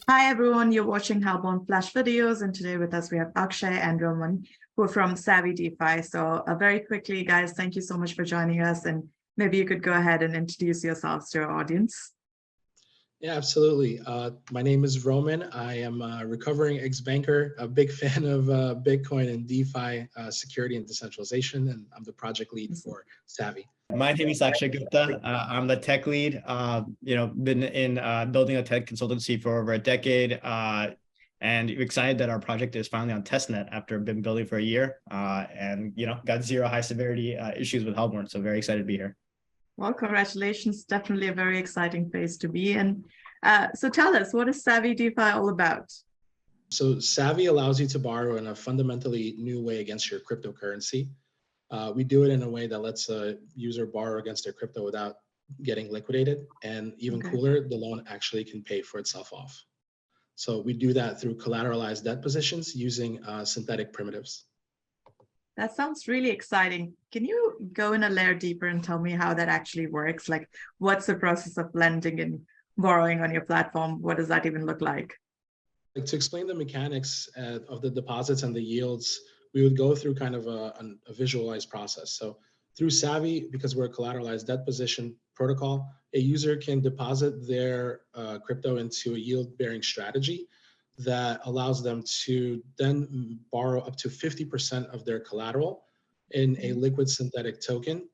Hi everyone, you're watching Halborn Flash Videos, and today with us we have Akshay and Roman, who are from Savvy DeFi. So very quickly, guys, thank you so much for joining us, and maybe you could go ahead and introduce yourselves to our audience. Yeah, absolutely. My name is Roman. I am a recovering ex-banker, a big fan of Bitcoin and DeFi security and decentralization, and I'm the project lead for Savvy. My name is Akshay Gupta. I'm the tech lead. Been in building a tech consultancy for over a decade, and excited that our project is finally on testnet after been building for a year, and got zero high severity issues with Halborn. So very excited to be here. Well, congratulations! Definitely a very exciting phase to be in. So tell us, what is Savvy DeFi all about? So Savvy allows you to borrow in a fundamentally new way against your cryptocurrency. We do it in a way that lets a user borrow against their crypto without getting liquidated. And even cooler, the loan actually can pay for itself off. So we do that through collateralized debt positions using synthetic primitives. That sounds really exciting. Can you go in a layer deeper and tell me how that actually works? Like, what's the process of lending and borrowing on your platform? What does that even look like? To explain the mechanics of the deposits and the yields, we would go through kind of a visualized process. So through Savvy, because we're a collateralized debt position protocol, a user can deposit their crypto into a yield-bearing strategy that allows them to then borrow up to 50% of their collateral in a liquid synthetic token.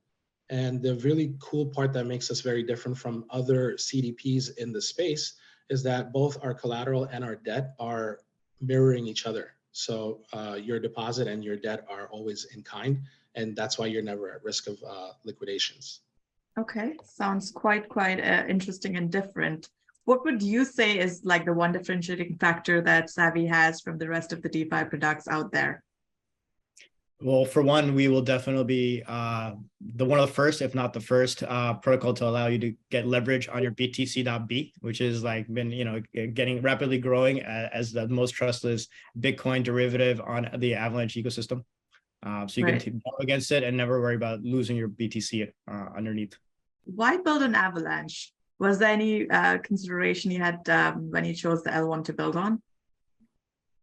And the really cool part that makes us very different from other CDPs in the space is that both our collateral and our debt are mirroring each other. So your deposit and your debt are always in kind, and that's why you're never at risk of liquidations. Okay, sounds quite interesting and different. What would you say is like the one differentiating factor that Savvy has from the rest of the DeFi products out there? Well, for one, we will definitely be one of the first, if not the first, protocol to allow you to get leverage on your BTC.B, which is been getting rapidly growing as the most trustless Bitcoin derivative on the Avalanche ecosystem. So you can borrow against it and never worry about losing your BTC underneath. Why build an Avalanche? Was there any consideration you had when you chose the L1 to build on?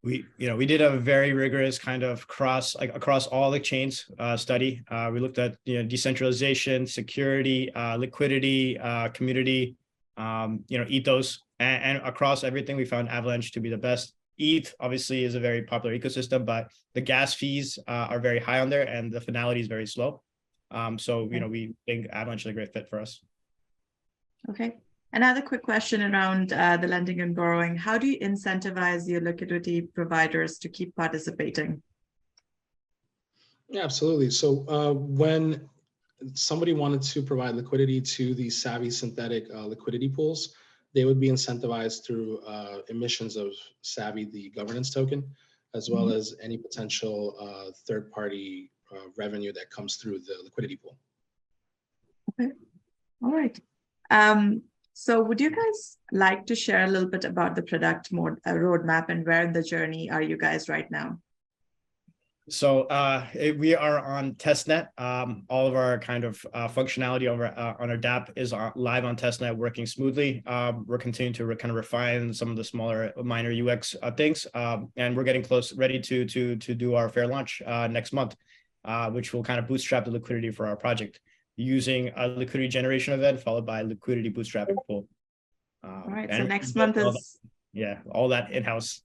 We did a very rigorous kind of across all the chains study. We looked at decentralization, security, liquidity, community, ethos, and across everything we found Avalanche to be the best. ETH obviously is a very popular ecosystem, but the gas fees are very high on there, and the finality is very slow. We think Avalanche is a great fit for us. Okay. Another quick question around the lending and borrowing. How do you incentivize your liquidity providers to keep participating? Yeah, absolutely. So when somebody wanted to provide liquidity to the Savvy synthetic liquidity pools, they would be incentivized through emissions of Savvy, the governance token, as well as any potential third-party revenue that comes through the liquidity pool. Okay. All right. So would you guys like to share a little bit about the product roadmap and where in the journey are you guys right now? So we are on testnet. All of our kind of functionality over on our DApp is live on testnet, working smoothly. We're continuing to kind of refine some of the smaller minor UX things, and we're getting ready to do our fair launch next month, which will kind of bootstrap the liquidity for our project, using a liquidity generation event followed by liquidity bootstrapping pool. All right, so next month is... all that in-house.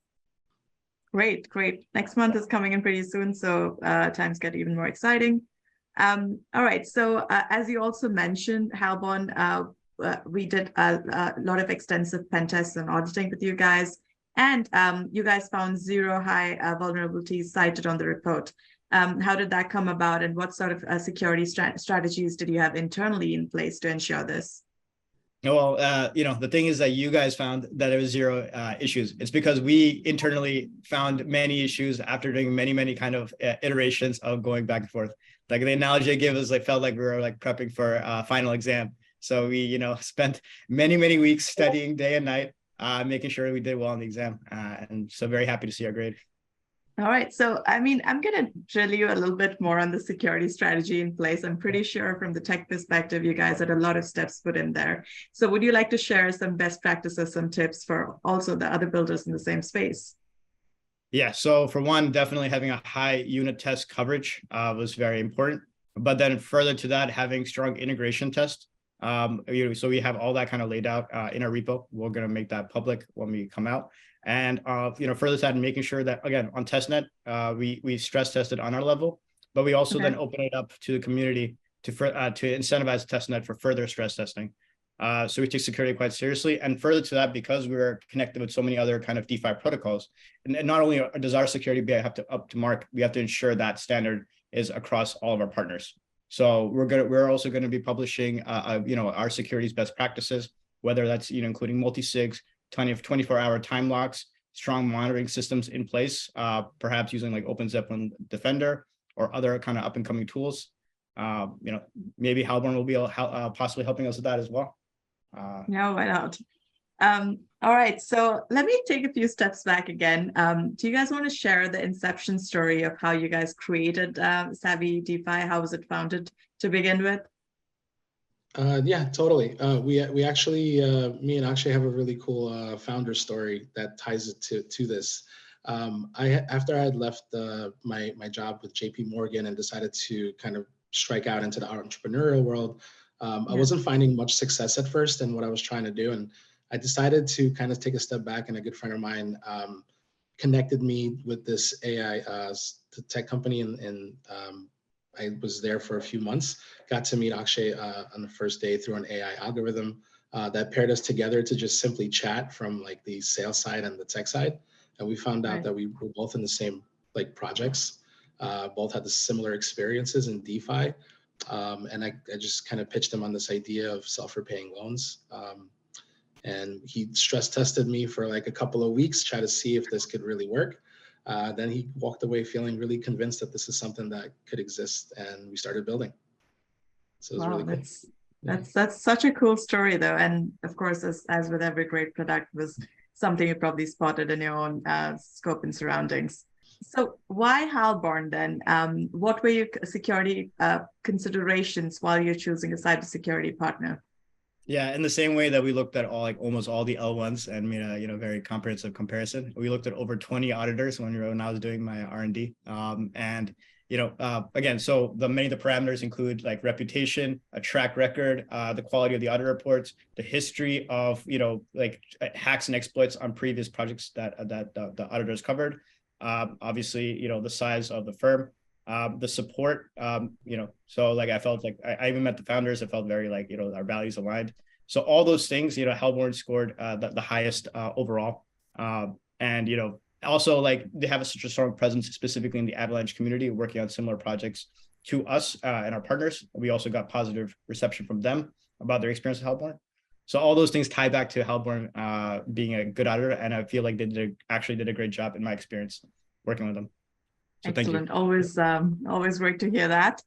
Great. Next month is coming in pretty soon, so times get even more exciting. All right, so as you also mentioned, Halborn, we did a lot of extensive pen tests and auditing with you guys, and you guys found zero high vulnerabilities cited on the report. How did that come about, and what sort of security strategies did you have internally in place to ensure this? Well, the thing is that you guys found that there was zero issues. It's because we internally found many issues after doing many kind of iterations of going back and forth. Like the analogy I give is felt like we were prepping for a final exam. So we, spent many weeks studying day and night, making sure we did well on the exam. And so very happy to see our grade. All right. So, I mean, I'm going to drill you a little bit more on the security strategy in place. I'm pretty sure from the tech perspective, you guys had a lot of steps put in there. So would you like to share some best practices, some tips for also the other builders in the same space? Yeah. So for one, definitely having a high unit test coverage was very important. But then further to that, having strong integration tests. So we have all that kind of laid out in our repo. We're going to make that public when we come out. And further to that, making sure that again on testnet, we stress tested on our level, but we also then open it up to the community to incentivize testnet for further stress testing. So we take security quite seriously. And further to that, because we're connected with so many other kind of DeFi protocols, and not only does our security be have to up to mark, we have to ensure that standard is across all of our partners. So we're also going to be publishing our security's best practices, whether that's including multi-sigs, 24-hour time locks, strong monitoring systems in place, perhaps using like OpenZeppelin Defender or other kind of up and coming tools. Maybe Halborn will be possibly helping us with that as well. No, why not? All right, so let me take a few steps back again. Do you guys want to share the inception story of how you guys created Savvy DeFi? How was it founded to begin with? Yeah, totally. We actually, me and Akshay have a really cool founder story that ties it to this. After I had left my job with JP Morgan and decided to kind of strike out into the entrepreneurial world, I wasn't finding much success at first in what I was trying to do. And I decided to kind of take a step back, and a good friend of mine connected me with this AI tech company, and I was there for a few months, got to meet Akshay on the first day through an AI algorithm that paired us together to just simply chat from like the sales side and the tech side. And we found out that we were both in the same like projects, both had the similar experiences in DeFi. And I just kind of pitched him on this idea of self-repaying loans. And he stress tested me for like a couple of weeks, try to see if this could really work. Then he walked away feeling really convinced that this is something that could exist, and we started building. So it was really cool. That's such a cool story though. And of course, as with every great product, was something you probably spotted in your own scope and surroundings. So why Halborn then? What were your security considerations while you're choosing a cybersecurity partner? Yeah, in the same way that we looked at almost all the L1s and made a very comprehensive comparison. We looked at over 20 auditors when I was doing my R&D. Again, so many of the parameters include like reputation, a track record, the quality of the audit reports, the history of like hacks and exploits on previous projects that the auditors covered. Obviously, the size of the firm. The support, so like I felt like I even met the founders. I felt very like, our values aligned. So all those things, Halborn scored the highest overall. And, also like they have such a strong presence, specifically in the Avalanche community, working on similar projects to us and our partners. We also got positive reception from them about their experience with Halborn. So all those things tie back to Halborn being a good auditor. And I feel like they actually did a great job in my experience working with them. So excellent. Always great to hear that.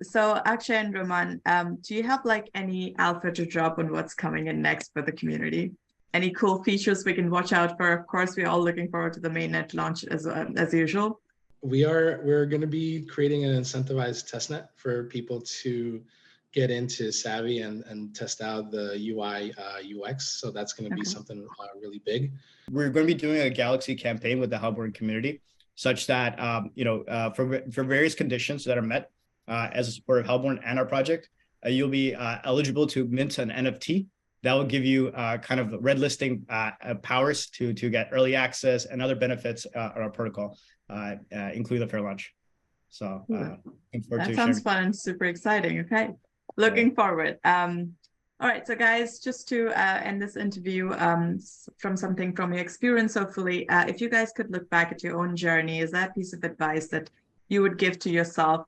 So Akshay and Roman, do you have like any alpha to drop on what's coming in next for the community? Any cool features we can watch out for? Of course, we're all looking forward to the mainnet launch as usual. We're going to be creating an incentivized testnet for people to get into Savvy and test out the UI UX. So that's going to be something really big. We're going to be doing a Galaxy campaign with the Halborn community, such that for various conditions that are met as a supporter of Halborn and our project, you'll be eligible to mint an NFT that will give you kind of red listing powers to get early access and other benefits on our protocol, including the fair launch. So that sounds fun and super exciting. Okay, looking forward. All right, so guys, just to end this interview from something from your experience, hopefully, if you guys could look back at your own journey, is that a piece of advice that you would give to yourself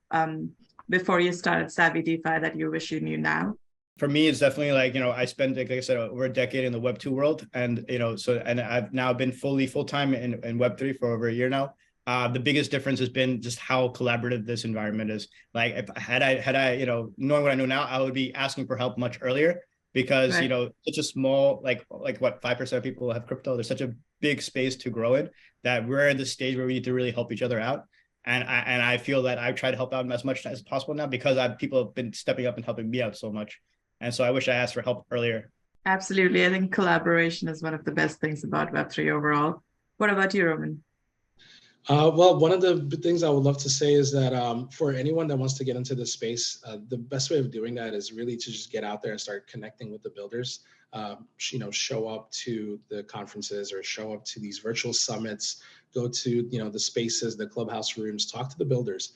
before you started Savvy DeFi that you wish you knew now? For me, it's definitely like, I spent, like I said, over a decade in the Web2 world. And, and I've now been full-time in Web3 for over a year now. The biggest difference has been just how collaborative this environment is. Like, had I, knowing what I know now, I would be asking for help much earlier. because, Right. such a small, like what, 5% of people have crypto. There's such a big space to grow in that we're at the stage where we need to really help each other out. And I feel that I've tried to help out as much as possible now because people have been stepping up and helping me out so much. And so I wish I asked for help earlier. Absolutely. I think collaboration is one of the best things about Web3 overall. What about you, Roman? Well, one of the things I would love to say is that for anyone that wants to get into this space, the best way of doing that is really to just get out there and start connecting with the builders. Show up to the conferences or show up to these virtual summits. Go to the spaces, the clubhouse rooms. Talk to the builders.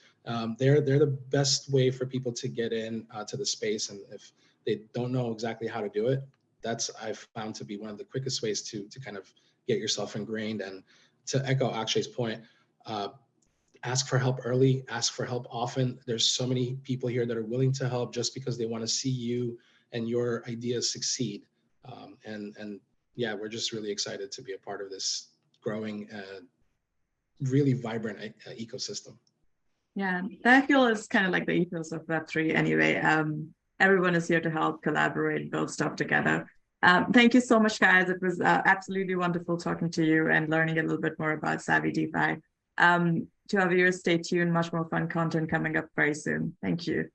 They're the best way for people to get in to the space. And if they don't know exactly how to do it, that's I've found to be one of the quickest ways to kind of get yourself ingrained. And to echo Akshay's point, ask for help early, ask for help often. There's so many people here that are willing to help just because they want to see you and your ideas succeed. And yeah, we're just really excited to be a part of this growing, really vibrant ecosystem. Yeah, that I feel is kind of like the ethos of Web3 anyway. Everyone is here to help, collaborate, build stuff together. Thank you so much, guys. It was absolutely wonderful talking to you and learning a little bit more about Savvy DeFi. To our viewers, stay tuned. Much more fun content coming up very soon. Thank you.